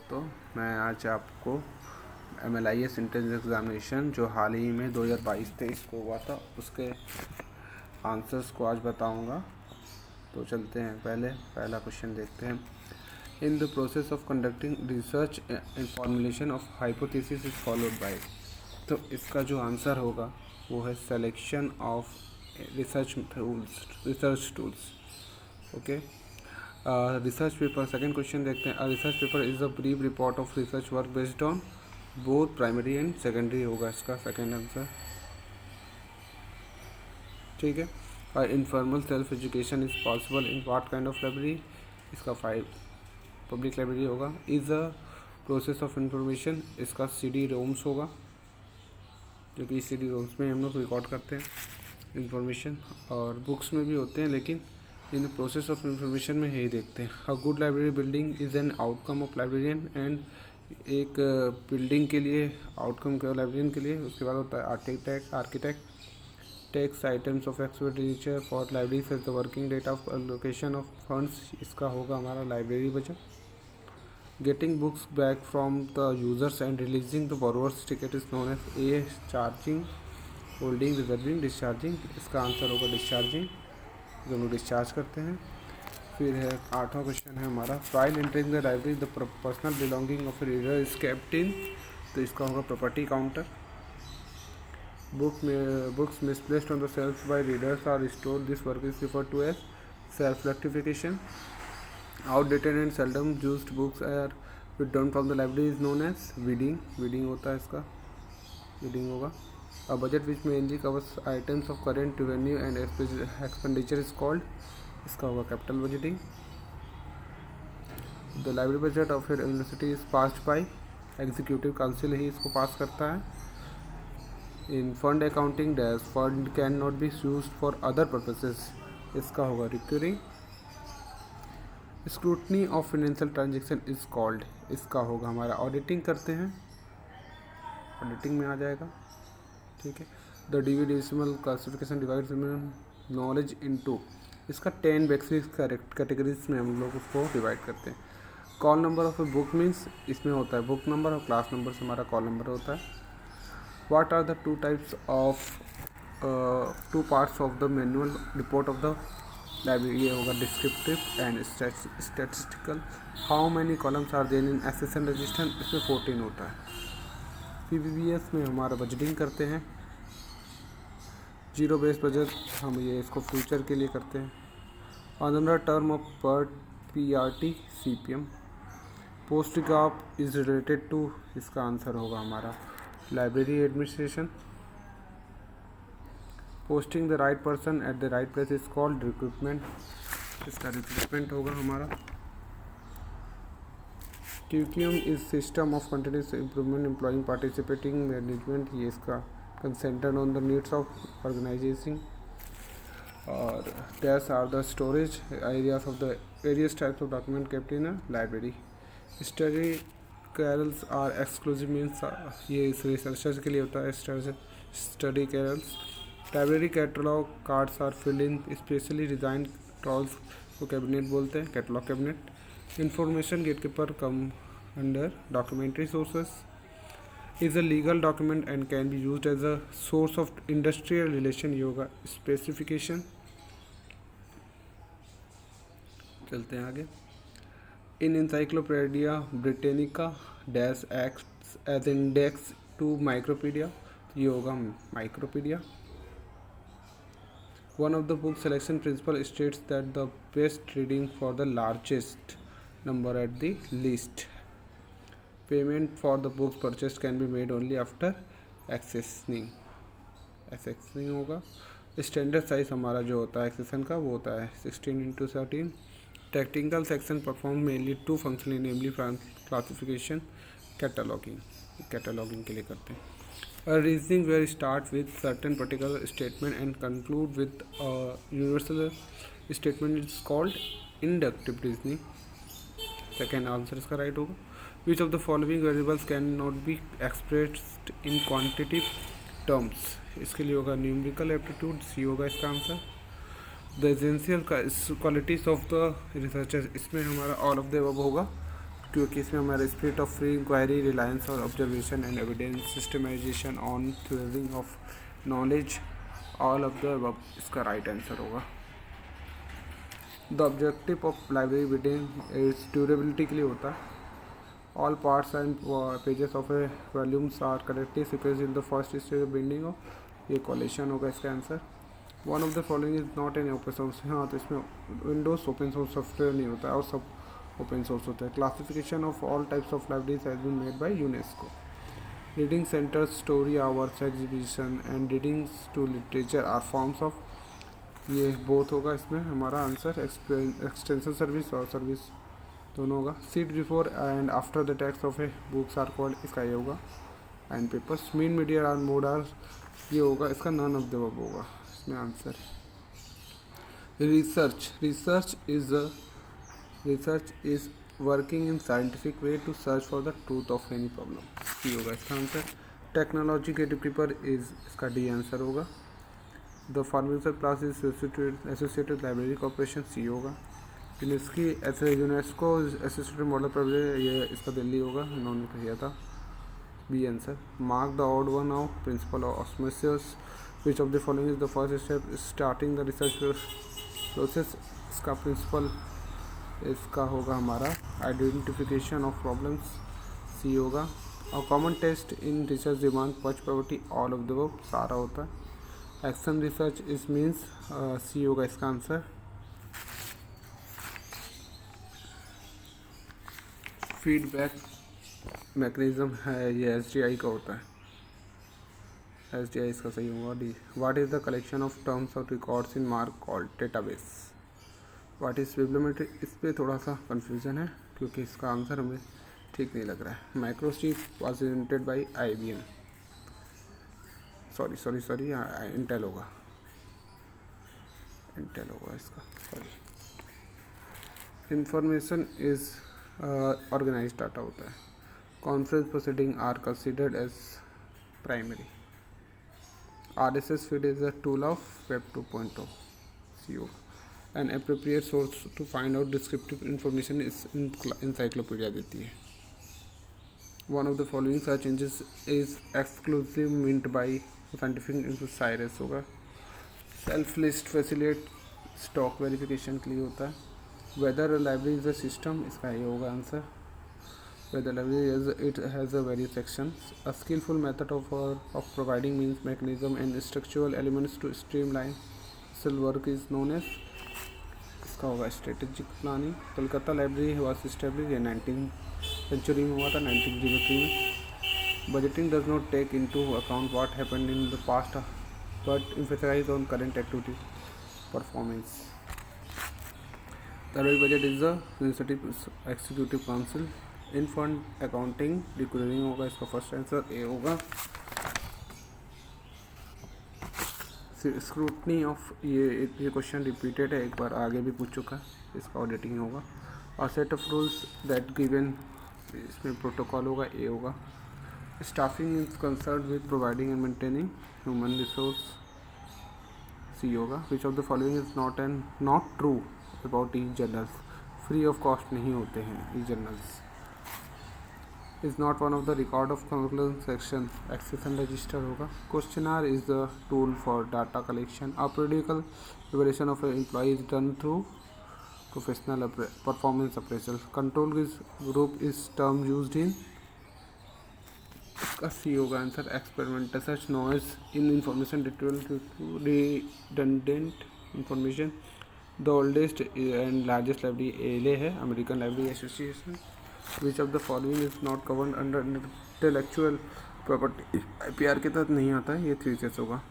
दोस्तों, मैं आज आपको MLIS एंट्रेंस एग्ज़ामिनेशन जो हाल ही में 2022-23 को हुआ था उसके आंसर्स को आज बताऊंगा। तो चलते हैं, पहला क्वेश्चन देखते हैं। In the process of conducting research and formulation of hypothesis is followed by. तो इसका जो आंसर होगा वो है selection of research tools. Okay, research paper. Second question देखते हैं। Research paper is a brief report of research work based on both primary and secondary होगा इसका सेकेंड आंसर। ठीक है। Informal self education is possible in what kind of library, इसका 5 public library होगा। Is a process of information, इसका CD roams होगा, क्योंकि CD roams में हम लोग रिकॉर्ड करते हैं इंफॉर्मेशन, और बुक्स में भी होते हैं, लेकिन in the process of information में यही देखते हैं। A good library building is an outcome of librarian, and एक बिल्डिंग के लिए आउटकम का लाइब्रेरियन के लिए। उसके बाद होता है architect takes items of expenditure for library as the working date of allocation of funds, इसका होगा हमारा library budget. Getting books back from the users and releasing the borrowers ticket is known as a charging, holding, reserving, discharging, इसका answer होगा discharging, जो लोग discharge करते हैं। फिर है 8वां क्वेश्चन है हमारा। While entering the library the personal belonging of reader is kept in, तो इसका होगा property counter. Books misplaced on the shelf by readers are restored, this work is referred to as shelf rectification. Outdated and seldom used books are withdrawn from the library is known as weeding होता है, इसका weeding होगा। A budget which mainly covers items of current revenue and expenditure is called, इसका होगा capital budgeting. The library budget of your university is passed by executive council, ही इसको pass करता है। In fund accounting dash fund can not be used for other purposes, इसका होगा recurring. Scrutiny of financial transaction is called, इसका होगा हमारा auditing करते हैं, ऑडिटिंग में आ जाएगा। ठीक है। The dewey decimal classification divides knowledge into, इसका 10 बेसिक कैटेगरीज में हम लोग उसको डिवाइड करते हैं। Call number of a book means, इसमें होता है बुक नंबर और क्लास नंबर से हमारा कॉल नंबर होता है। What are the two parts of the manual report of the library, ये होगा descriptive and statistical. How many columns are there in accession register, इसमें 14 होता है। PBBS में हमारा बजटिंग करते हैं। जीरो बेस बजट हम ये इसको फ्यूचर के लिए करते हैं। Another term of PRT CPM। Posting of is related to, इसका आंसर होगा हमारा library administration. Posting the right person at the right place is called recruitment, इसका रिक्रूटमेंट होगा हमारा। QQM is system of continuous improvement employing participating management, ये इसका concentrated on the needs of organisation. और dash are the storage areas of the various types of document kept in a library. Study carols are exclusive means, ये इस researchers के लिए होता है study carrels. Library catalogue cards are filled in specially design tools को cabinet बोलते हैं, catalogue cabinet. Information gatekeeper come under documentary sources, is a legal document and can be used as a source of industrial relation, yoga specification। चलते हैं आगे। In Encyclopedia Britannica dash acts as index to Micropedia, ये होगा Micropedia। One of the book selection principle states that the best reading for the largest number at the least. Payment for the books purchased can be made only after accessioning होगा। Standard size हमारा जो होता है accession का वो होता है 16x13। Technical section perform mainly 2 function, namely classification, cataloguing के लिए करते हैं। A reasoning where start with certain particular statement and conclude with a universal statement is called inductive reasoning। Second answer इसका राइट होगा। Which of the following variables can not be expressed in quantitative terms, इसके लिए होगा numerical aptitude, सी होगा इसका answer. The essential qualities of the researcher, इसमें हमारा all of the above होगा, क्योंकि इसमें हमारा spirit of free inquiry, reliance और observation and evidence, systematisation on theorising of knowledge, all of the above इसका राइट आंसर होगा। The objective of library building is durability के लिए होता है। All parts and pages of a volumes are correctly sequenced in the first stage of building of, ये collation होगा इसका answer. One of the following is not an open source, हाँ तो इसमें विंडोज ओपन सोर्स सॉफ्टवेयर नहीं होता है और सब ओपन सोर्स होता है। Classification of all types of libraries has been made by UNESCO. Reading centres, story hours, exhibition and readings to literature are forms of, ये बोथ होगा इसमें हमारा आंसर। एक्सटेंशन सर्विस और सर्विस दोनों होगा। Seat before and after the text of a books are called, इसका ये होगा। And papers, mean media are mode are, ये होगा इसका नन ऑफ द अबव होगा इसमें answer. Research is working in scientific way to search for the truth of any problem, C होगा इसका आंसर। टेक्नोलॉजी के डिप्रीपर इज, इसका डी आंसर होगा। द फार्मेसर class is associated library corporation, C होगा। यूनेस्को एसोसिएटेड मॉडल प्राइब्रेरी, ये इसका दिल्ली होगा, इन्होंने कहा था, B answer. Mark the odd one out, principle of osmosis, which of the following is the first step starting the research process, इसका principle इसका होगा हमारा आइडेंटिफिकेशन ऑफ प्रॉब्लम्स, सी होगा। और common test in research demand पच property, all of the above सारा होता है। Action research is means, C होगा इसका आंसर। फीडबैक मैकेनिज्म है, ये एसडीआई का होता है, एसडीआई इसका सही होगा, D. What is the collection of terms और records in MARC called, database. What is bibliometry, इस पर थोड़ा सा कन्फ्यूजन है क्योंकि इसका आंसर हमें ठीक नहीं लग रहा है। Microchip was invented by IBM, sorry Intel होगा इसका, sorry. Information is organise data होता है। Conference proceeding are considered as primary. RSS feed is a tool of web 2.0, C होगा। An appropriate source to find out descriptive information is encyclopedia देती है। One of the following search engine is exclusive meant by scientific इंसाइरस होगा। Shelf list facilitate stock verification के लिए होता है। Weather library is a system, इसका ये होगा answer. Whether library it has a various sections. A skillful method of providing means mechanism and structural elements to streamline sill work is known as, इसका होगा strategic planning. Calcutta library was establish ये 19th century में हुआ था, 1903 में। Budgeting does not take into account what happened in the past but emphasise on current activity performance. The real budget is the executive council. In fund accounting recurring होगा, इसका first answer A होगा। Scrutiny of, ये question repeated है, एक बार आगे भी पूछ चुका है, इसका ऑडिटिंग होगा। और set of rules that given, इसमें प्रोटोकॉल होगा, ए होगा। Staffing is concern with providing and maintaining human resource, C होगा। Which of the following is not true about e journals, free of cost नहीं होते हैं e journals. Is not one of the record of conclusion section, accession register होगा। Questionnaire is the tool for data collection. A periodical evaluation of employ is done through professional performance appraisal. Control group is term used in, इसका सी होगा answer. Experimental search noise in information redundant information. The oldest and largest library एले है, American library association. Which of the following is not covered under intellectual property, IPR के तहत नहीं आता है, ये 3 होगा।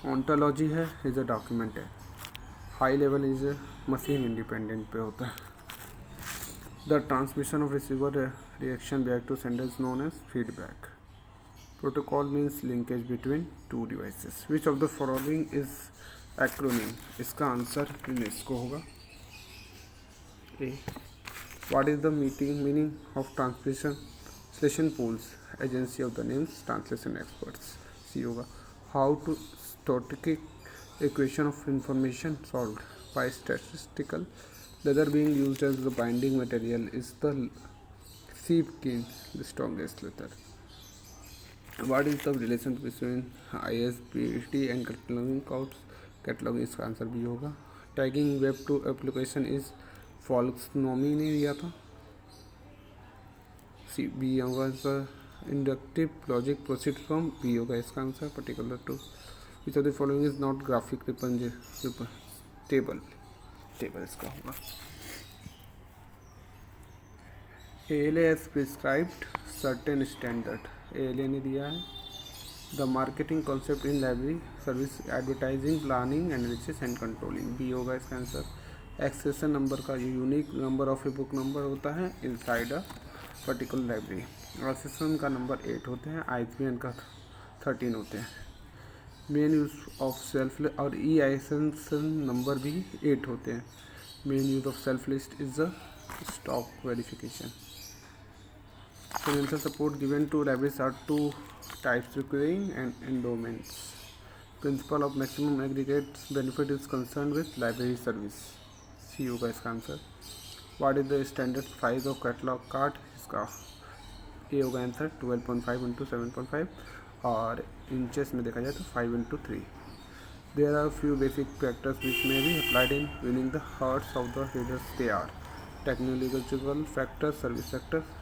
ऑन्टोलॉजी है, इज अ डॉक्यूमेंट है। High level is machine independent पे होता है। The transmission of receiver reaction back to sender is known as feedback. Protocol means linkage between two devices. Which of the following is acronym, इसका answer UNESCO होगा, A. What is the meaning of translation pools, agency of the names translation experts, C होगा। How to statistical equation of information solved by statistical leather being used as the binding material is the Sheepkin, the strongest letter. What is the relation between ISBT and cataloging codes? Cataloguing इसका answer भी होगा. Tagging web two application is folksonomy ने दिया था. C B होगा इसका. Inductive logic proceed from B होगा इसका answer. Particular to which of the following is not graphic table. Table इसका होगा. ALA has prescribed certain standard. ALA ने दिया है. The marketing concept in library service advertising planning analysis and controlling. B होगा इसका answer. Accession number का unique number of a book number होता है inside a particular library. Accession का number 8 होते हैं. ISBN का 13 होते हैं. मेन यूज ऑफ सेल्फ और ई एक्सेशन नंबर भी 8 होते हैं. Main use of self list is the stock verification. Financial support given to libraries are two types: recurring and endowments. Principle of maximum aggregate benefit is concerned with library service. C होगा इसका answer. What is the standard size of catalog card? इसका A होगा answer. 12.5 into 7.5 और inches में देखा जाए तो 5 into 3. There are few basic factors which may be applied in winning the hearts of the readers. They are technological factors, service factors.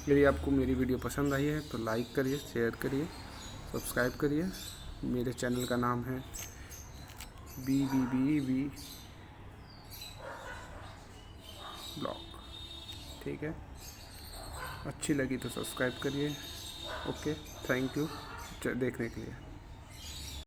यदि आपको मेरी वीडियो पसंद आई है तो लाइक करिए, शेयर करिए, सब्सक्राइब करिए. मेरे चैनल का नाम है BBBV ब्लॉग. ठीक है, अच्छी लगी तो सब्सक्राइब करिए. ओके, थैंक यू देखने के लिए.